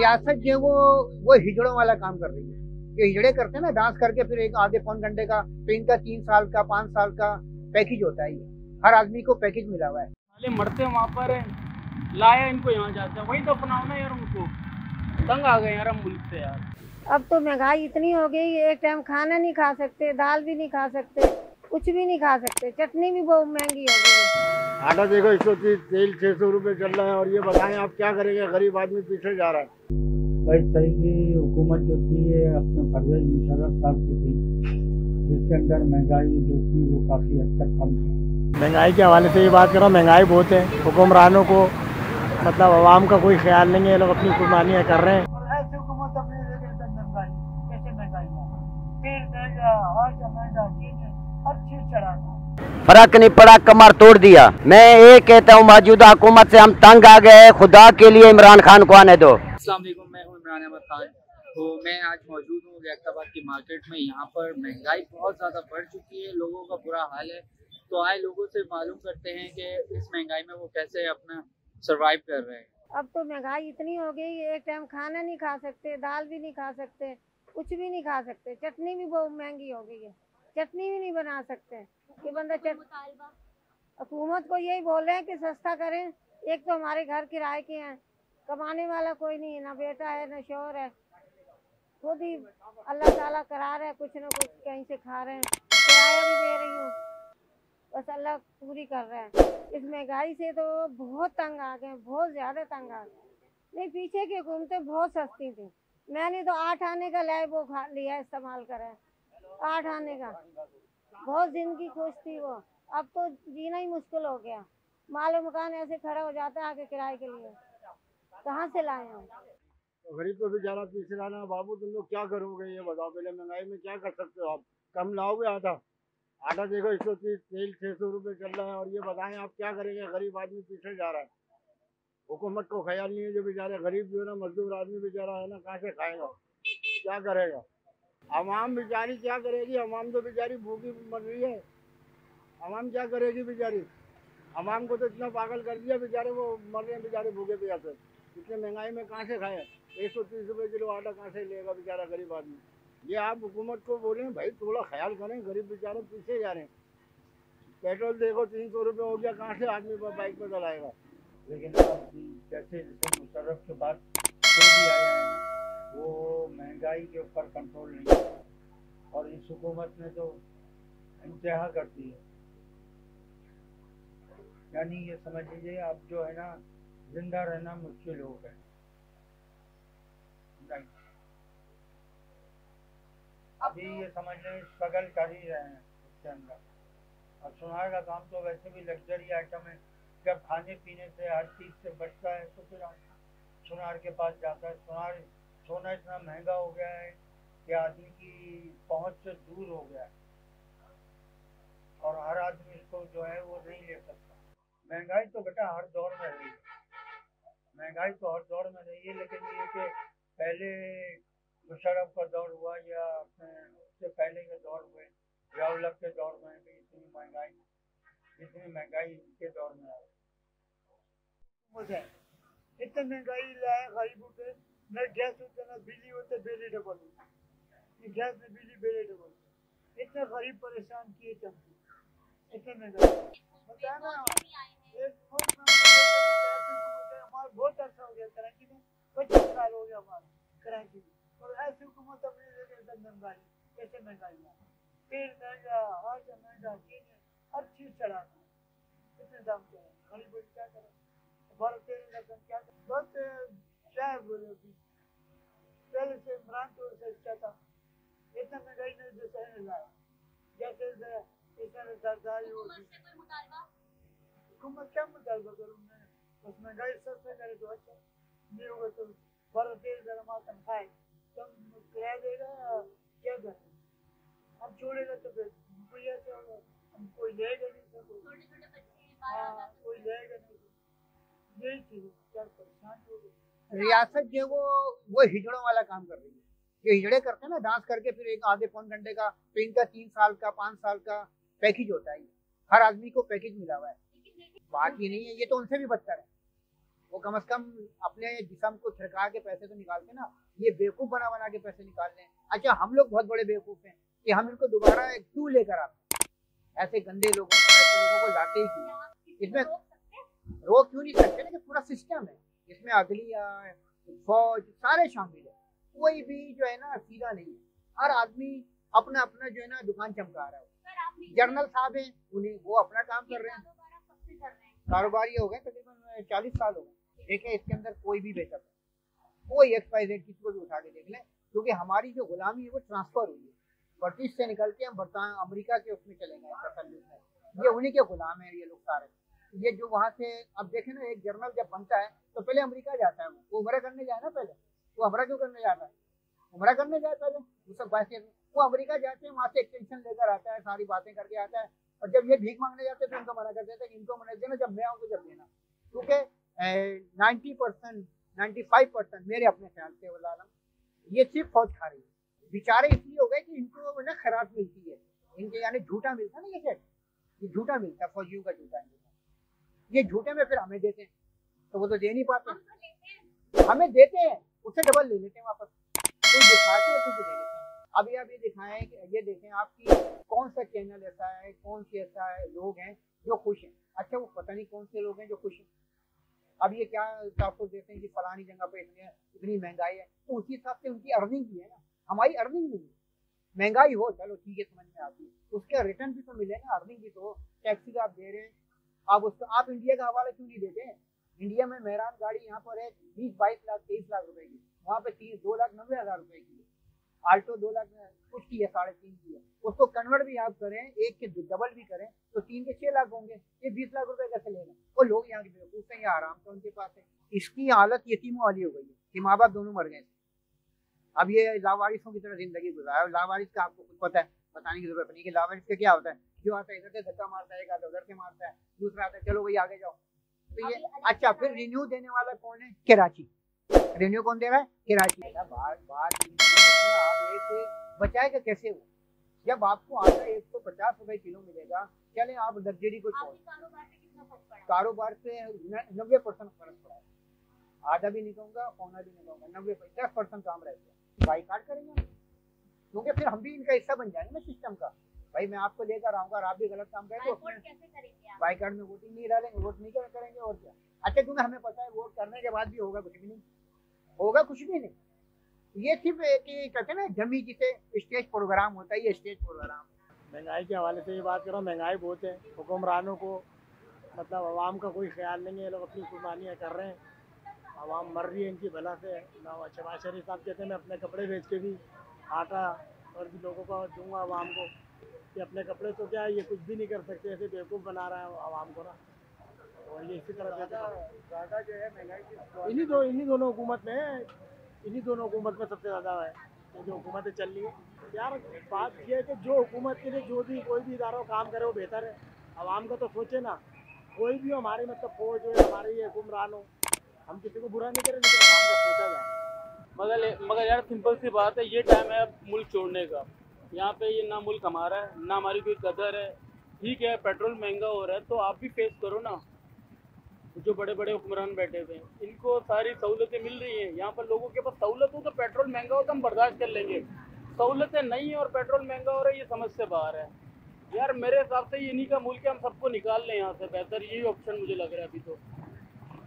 रियासत जो है वो हिजड़ों वाला काम कर रही है। ये हिजड़े करते हैं ना, डांस करके फिर एक आधे पौन घंटे का, तो इनका 3 साल का 5 साल का पैकेज होता है। ये हर आदमी को पैकेज मिला हुआ है। साले मरते वहाँ पर लाया इनको यहाँ जाता है, वही तो अपनाओ ना यार। उनको तंग आ गए यार हम मुल्क से यार। अब तो महंगाई इतनी हो गई, एक टाइम खाना नहीं खा सकते, दाल भी नहीं खा सकते, कुछ भी नहीं खा सकते, चटनी भी बहुत महंगी हो गई है। आटा देखो 130, तेल 600 रुपये चल रहा है। और ये बताएं आप क्या करेंगे, गरीब आदमी पीछे जा रहा है। भाई सही की हुकूमत जो थी ये अपने परवेज मुशर्रफ साहब की थी, जिसके अंदर महंगाई जो थी वो काफ़ी हद तक कम थी। महंगाई के हवाले से ये बात कर रहा हूँ, महंगाई बहुत है। हुक्मरानों को मतलब आवाम का कोई ख्याल नहीं है, ये लोग अपनी कुर्बानियाँ कर रहे हैं। ऐसी हुकूमत अपनी जगह महंगाई, कैसे महंगाई तेल महंगा, आटा महंगा, चीजें हर चीज चढ़ा, फर्क नहीं पड़ा, कमर तोड़ दिया। मैं ये कहता हूँ मौजूदा हुकूमत से हम तंग आ गए, खुदा के लिए इमरान खान को आने दो। अस्सलाम वालेकुम, मैं हूँ इमरान अहमद खान। तो मैं आज मौजूद हूँ रियासताबाद की मार्केट में। यहाँ पर महंगाई बहुत ज़्यादा बढ़ चुकी है, लोगों का बुरा हाल है। तो आए लोगों से मालूम करते हैं कि इस महंगाई में वो कैसे अपना सर्वाइव कर रहे हैं। अब तो महंगाई इतनी हो गई, एक टाइम खाना नहीं खा सकते, दाल भी नहीं खा सकते, कुछ भी नहीं खा सकते, चटनी भी बहुत महंगी हो गई है, चटनी भी नहीं बना सकते कि बंदा हुकूमत को यही बोल रहे हैं कि सस्ता करें। एक तो हमारे घर किराए के हैं, कमाने वाला कोई नहीं है, ना बेटा है ना शोहर है, खुद ही अल्लाह ताला करा रहे हैं, कुछ ना कुछ कहीं से खा रहे हैं, किराया भी दे रही हूँ, बस अल्लाह पूरी कर रहे हैं। इस महंगाई से तो बहुत तंग आ गए, बहुत ज़्यादा तंग आ गए। नहीं, पीछे की हुकूमतें बहुत सस्ती थी। मैंने तो 8 आने का लाए वो खा लिया, इस्तेमाल करा 8 आने का, बहुत जिंदगी खुश थी वो। अब तो जीना ही मुश्किल हो गया, माल मकान ऐसे खड़ा हो जाता है आके किराए के लिए, कहाँ से लाए हम। तो गरीब को बेचारा पीछे रहना। बाबू तुम लोग क्या करोगे ये बताओ, पहले महंगाई में क्या कर सकते हो आप? कम लाओगे आटा? आटा देखो 130, तेल 600 रुपये चल रहा है। और ये बताएं आप क्या करेंगे, गरीब आदमी पीछे जा रहा है। हुकूमत को ख्याल नहीं है, जो बेचारे गरीब जो है ना, मजदूर आदमी बेचारा है ना, कहाँ से खाएगा, क्या करेगा? आवाम बेचारी क्या करेगी? आवाम तो बेचारी भूखी मर रही है। आवाम क्या करेगी बेचारी? आवाम को तो इतना पागल कर दिया, बेचारे वो मर रहे हैं बेचारे भूखे प्यासे। इतने महंगाई में कहाँ से खाए? 130 रुपये किलो आटा कहाँ से लेगा बेचारा गरीब आदमी? ये आप हुकूमत को बोलें भाई थोड़ा ख्याल करें, गरीब बेचारे पीछे जा रहे हैं। पेट्रोल देखो 300 रुपये हो गया, कहाँ से आदमी बाइक पर चलाएगा? लेकिन अब जैसे जैसे मुशर्रफ के बाद जो भी आया है ना, वो महंगाई के ऊपर कंट्रोल नहीं है, और इस हुकूमत ने तो इंतहा कर दी है। यानी ये समझ लीजिए अब जो है ना, जिंदा रहना मुश्किल हो गया। अभी ये समझ लें स्ट्रगल कर ही रहे हैं इसके अंदर। और सुनार का काम तो वैसे भी लग्जरी आइटम है, जब खाने पीने से हर चीज़ से बचता है तो फिर सुनार के पास जाता है। सोना इतना महंगा हो गया है कि आदमी की पहुंच से दूर हो गया है, और हर आदमी इसको जो है वो नहीं ले सकता। महंगाई तो बेटा हर दौर में रही है, महंगाई तो हर दौर में रही है। लेकिन ये कि पहले मुशर्रफ का दौर हुआ या अपने उससे पहले के दौर हुए, ज़िया-उल-हक के दौर में भी इतनी महंगाई इनके दौर में आई। इतनी महंगाई लाए गरीबों पे, न गैस होता न बिजली होता, बिजली डबल होती, गैस में बिजली बिजली डबल, इतने गरीब परेशान किए चलते, इतने महंगाई बताया ना। हमारा बहुत अच्छा हो गया कराची में, 25 साल हो गया हमारा कराची में, और ऐसी हुकूमत अपनी जगह महंगाई, कैसे महंगाई तेल महंगा, आटा महंगा, चीजें हर चीज चढ़ा, इतने दाम चढ़ा, गरीब क्या करें? भारत तेल का क्या बस क्या है बोले, पहले से इमरान तो अच्छा था, इतना महंगाई ने जो सहने लाया, जैसे इतना सरदारी होगी, हुकूमत क्या मुतालबा करूँ मैं? बस महंगाई सस्ता करे तो अच्छा, नहीं होगा तो भारत तेल जरा खाए, कम किराया देगा, क्या करें? हम छोड़ेगा तो फिर कोई ऐसे होगा, हम कोई लेगा नहीं, सब हाँ कोई लेगा नहीं, यही चीज क्या परेशान हो गए। रियासत जो है वो हिजड़ों वाला काम कर रही है। ये हिजड़े करते हैं ना, डांस करके फिर एक आधे पौन घंटे का, तो इनका 3 साल का 5 साल का पैकेज होता है। हर आदमी को पैकेज मिला हुआ है, बात ही नहीं है। ये तो उनसे भी बदतर है, वो कम से कम अपने जिस्म को थिरका के पैसे तो निकालते ना, ये बेवकूफ़ बना बना के पैसे निकाल रहे हैं। अच्छा, हम लोग बहुत बड़े बेवकूफ़ हैं कि हम इनको दोबारा क्यों लेकर आते हैं, ऐसे गंदे लोगों को, ऐसे लोगों को लाते ही क्यों? इसमें रोक क्यों नहीं सकते ना, कि पूरा सिस्टम है, इसमें अदलिया, फौज सारे शामिल है, कोई भी जो है ना सीधा नहीं है, हर आदमी अपना अपना जो है ना दुकान चमका रहा है। जनरल साहब हैं, उन्हें वो अपना काम कर रहे हैं, कारोबारी हो गए तकरीबन 40 साल हो गए। देखिए इसके अंदर कोई भी बेहतर नहीं, कोई XYZ किसी को भी उठा के देख लें, क्योंकि हमारी जो गुलामी है वो ट्रांसफर हुई है, ब्रिटिश से निकल के हम अमेरिका के उसमें चले गए तसल्लुत में, ये उन्हीं के गुलाम है ये लोग सारे। ये जो वहाँ से अब देखें ना, एक जर्नल जब बनता है तो पहले अमेरिका जाता है, वो उम्रा करने जाए ना, पहले वो उम्रा क्यों करने जाता है, उम्रा करने जाए पहले, वो सब बातें वो अमेरिका जाते हैं, वहाँ से एक्सटेंशन लेकर आता है, सारी बातें करके आता है, और जब ये भीख मांगने जाते हैं तो इनको मना कर देते हैं कि इनको मना देना, जब मैं आऊँ तो जब देना, क्योंकि 90% 95% मेरे अपने ख्याल से वाला ये सिर्फ फौज खा रही है। बेचारे इसलिए हो गए कि इनको ना खराब मिलती है, इनके यानी झूठा मिलता ना, ये झूठा मिलता, फौजियों का झूठा, ये झूठे में फिर हमें देते हैं, तो वो तो दे नहीं पाते, हमें देते हैं उससे डबल ले लेते हैं वापस, कोई दिखाते हैं कुछ दे लेते हैं। अभी आप ये दिखाएं कि ये देखें आपकी कौन सा चैनल ऐसा है, कौन से ऐसा है लोग हैं जो खुश हैं, अच्छा वो पता नहीं कौन से लोग हैं जो खुश हैं। अब ये क्या आपको देते हैं कि फलानी जगह पे इतनी महंगाई है, तो उसी हिसाब से उनकी अर्निंग भी है ना, हमारी अर्निंग नहीं है। महंगाई हो चलो ठीक है, समझ में आती है, उसका रिटर्न भी तो मिलेगा, अर्निंग भी तो, टैक्सी आप दे रहे हैं, आप उसका आप इंडिया का हवाला क्यों नहीं देते हैं? इंडिया में मेहरान गाड़ी यहाँ पर है 20-22 लाख 23 लाख रुपए की, वहाँ पे 2,90,000 रुपए की है, आल्टो 2 लाख कुछ की है, 3.5 की है, उसको कन्वर्ट भी आप करें, एक के डबल भी करें तो 3 के 6 लाख होंगे, ये 20 लाख रुपए कैसे लेना? वो लोग यहाँ के बेवकूफ हैं, यहाँ आराम तो उनके पास है। इसकी हालत यतीमों वाली हो गई है कि माँ बाप दोनों मर गए, अब ये लावारिसों की तरह जिंदगी गुजारा। लावारिस का आपको कुछ पता है, बताने की जरूरत नहीं कि लावारिस का क्या होता है, जो आता है इधर से धक्का मारता है, एक आता है उधर से मारता है, दूसरा आता है चलो भाई आगे जाओ, तो ये अच्छा। फिर रिन्यू देने वाला कौन है? कराची। रिन्यू कौन दे रहा है? कराची। आप एक बचाएगा कैसे वो, जब आपको आता है 150 रुपए किलो मिलेगा, चले आप लग्जरी को छोड़, कारोबार से 90% फर्क पड़ा है, आधा भी नहीं कहूँगा, पौना भी नहीं कहूँगा, 10% काम रह गया, बाइकाट करेंगे, क्योंकि फिर हम भी इनका हिस्सा बन जाएंगे ना सिस्टम का। भाई मैं आपको लेकर आऊंगा और आप भी गलत काम करें तो बाइकाट में वोटिंग नहीं डालेंगे, वोट नहीं करेंगे, और क्या। अच्छा, क्योंकि हमें पता है वोट करने के बाद भी होगा कुछ भी नहीं, होगा कुछ भी नहीं, ये सिर्फ एक कहते हैं ना जमी जिसे स्टेज प्रोग्राम होता है, ये स्टेज प्रोग्राम। महंगाई के हवाले से ये बात करो, महंगाई बहुत है, हुक्मरानों को मतलब आवाम का कोई ख्याल नहीं है, ये लोग अपनी कुर्बानियाँ कर रहे हैं, आवाम मर रही है इनकी भला से। शहबाज शरीफ साहब कहते हैं मैं अपने कपड़े बेच के भी आटा और भी लोगों को दूंगा आवाम को, कि अपने कपड़े तो क्या है, ये कुछ भी नहीं कर सकते, ऐसे बेवकूफ़ बना रहा है आवाम को ना, और ये इसी तरह ज़्यादा जो है महंगाई इन्हीं दोनों हुकूमत में, इन्हीं दोनों हुकूमत में सबसे ज़्यादा है, ये जो हुकूमतें चल रही है। यार बात ये है कि जो हुकूमत के लिए जो भी कोई भी इदारा काम करे वो बेहतर है, आवाम का तो सोचे ना, कोई भी हो, हमारी मतलब फौज हो, हमारे ये हुक्मरान हो, हम किसी को बुरा नहीं करें, लेकिन आवाम का सोचा जाए। मगर यार सिंपल सी बात है, ये टाइम है मुल्क छोड़ने का, यहाँ पे ये ना मुल्क हमारा है, ना हमारी कोई कदर है। ठीक है पेट्रोल महंगा हो रहा है तो आप भी फेस करो ना, जो बड़े बड़े हुक्मरान बैठे हुए हैं इनको सारी सहूलतें मिल रही हैं, यहाँ पर लोगों के पास सहूलत हो तो पेट्रोल महंगा हो तो हम बर्दाश्त कर लेंगे, सहूलतें नहीं है और पेट्रोल महंगा हो रहा है, ये समझ से बाहर है यार। मेरे हिसाब से इन्हीं का मुल्क है, हम सबको निकाल लें यहाँ से, बेहतर यही ऑप्शन मुझे लग रहा है। अभी तो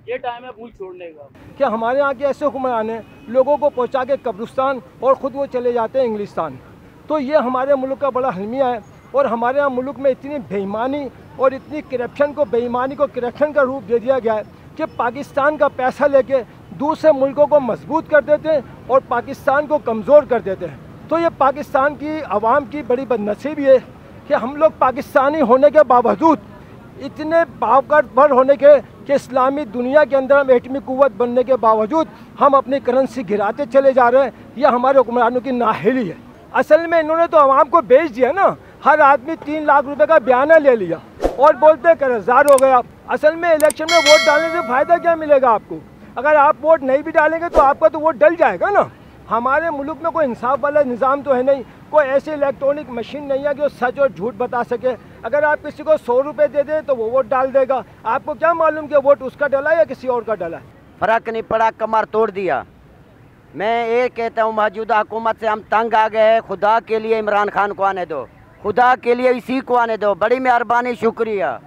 ये टाइम है मुल्क छोड़ने का। क्या हमारे यहाँ के ऐसे हुक्मरान हैं लोगों को पहुँचा के कब्रिस्तान और ख़ुद वो चले जाते हैं इंग्लिस्तान, तो ये हमारे मुल्क का बड़ा हलमिया है। और हमारे यहाँ मुल्क में इतनी बेईमानी और इतनी करप्शन को, बेईमानी को करप्शन का रूप दे दिया गया है कि पाकिस्तान का पैसा लेके दूसरे मुल्कों को मजबूत कर देते हैं और पाकिस्तान को कमज़ोर कर देते हैं। तो ये पाकिस्तान की आवाम की बड़ी बदनसीबी है कि हम लोग पाकिस्तानी होने के बावजूद, इतने बावकर होने के कि इस्लामी दुनिया के अंदर हम एटमी कुव्वत बनने के बावजूद हम अपनी करेंसी गिराते चले जा रहे हैं। यह हमारे हुक्मरानों की नाअहली है। असल में इन्होंने तो आवाम को बेच दिया ना, हर आदमी 3 लाख रुपए का बयाना ले लिया और बोलते कर्जदार हो गए आप। असल में इलेक्शन में वोट डालने से फ़ायदा क्या मिलेगा आपको? अगर आप वोट नहीं भी डालेंगे तो आपका तो वोट डल जाएगा ना। हमारे मुल्क में कोई इंसाफ वाला निज़ाम तो है नहीं, कोई ऐसी इलेक्ट्रॉनिक मशीन नहीं है कि वो सच और झूठ बता सके। अगर आप किसी को 100 रुपये दे दें तो वो वोट डाल देगा, आपको क्या मालूम कि वोट उसका डला या किसी और का डला है। फ़र्क नहीं पड़ा, कमर तोड़ दिया। मैं ये कहता हूँ मौजूदा हुकूमत से हम तंग आ गए हैं, खुदा के लिए इमरान खान को आने दो, खुदा के लिए इसी को आने दो। बड़ी मेहरबानी, शुक्रिया।